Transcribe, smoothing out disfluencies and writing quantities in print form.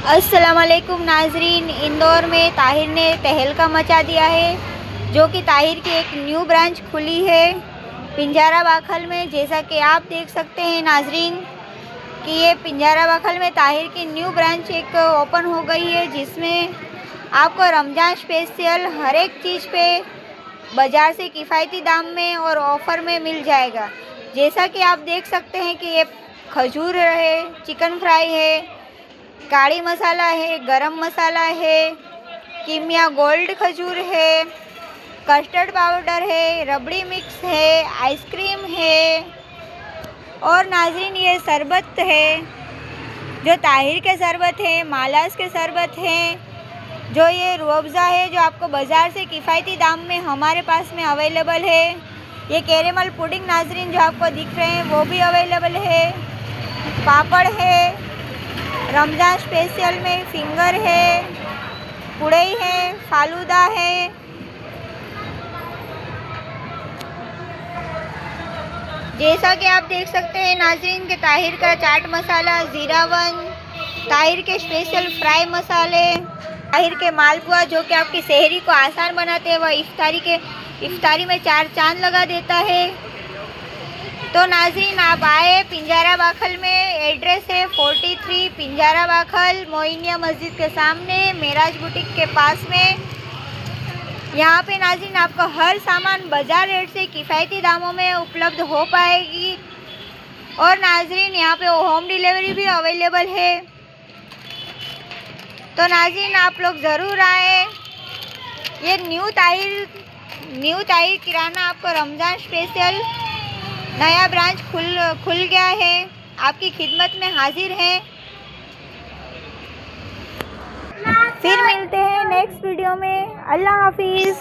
अस्सलाम वालेकुम नाजरीन। इंदौर में ताहिर ने तहलका मचा दिया है, जो कि ताहिर की एक न्यू ब्रांच खुली है पिंजारा बाखल में। जैसा कि आप देख सकते हैं नाजरीन कि ये पिंजारा बाखल में ताहिर की न्यू ब्रांच एक ओपन हो गई है, जिसमें आपको रमज़ान स्पेशल हर एक चीज़ पे बाज़ार से किफ़ायती दाम में और ऑफ़र में मिल जाएगा। जैसा कि आप देख सकते हैं कि ये खजूर है, चिकन फ्राई है, काड़ी मसाला है, गरम मसाला है, कीमिया गोल्ड खजूर है, कस्टर्ड पाउडर है, रबड़ी मिक्स है, आइसक्रीम है और नाज़रीन ये शरबत है, जो ताहिर के शरबत है, मालास के शरबत हैं, जो ये रूह अफ़ज़ा है, जो आपको बाज़ार से किफ़ायती दाम में हमारे पास में अवेलेबल है। ये कैरेमल पुडिंग नाज़रीन जो आपको दिख रहे हैं वो भी अवेलेबल है। पापड़ है, रमज़ान स्पेशल में फिंगर है, पुड़ई है, फालूदा है। जैसा कि आप देख सकते हैं नाज़रीन के ताहिर का चाट मसाला, ज़ीरावन, ताहिर के स्पेशल फ्राई मसाले, ताहिर के मालपुआ जो कि आपकी सेहरी को आसान बनाते हैं, वह इफ्तारी में चार चांद लगा देता है। तो नाज़रीन आप आए पिंजारा बाखल में। एड्रेस है 43 पिंजारा बाखल, मोइनिया मस्जिद के सामने, मेराज बुटीक के पास में। यहाँ पे नाज़रीन आपको हर सामान बाज़ार रेट से किफ़ायती दामों में उपलब्ध हो पाएगी। और नाज़रीन यहाँ पे होम डिलीवरी भी अवेलेबल है। तो नाज़रीन आप लोग ज़रूर आए। ये न्यू ताहिर किराना आपको रमज़ान स्पेशल नया ब्रांच खुल गया है, आपकी खिदमत में हाजिर है। फिर मिलते हैं नेक्स्ट वीडियो में। अल्लाह हाफिज़।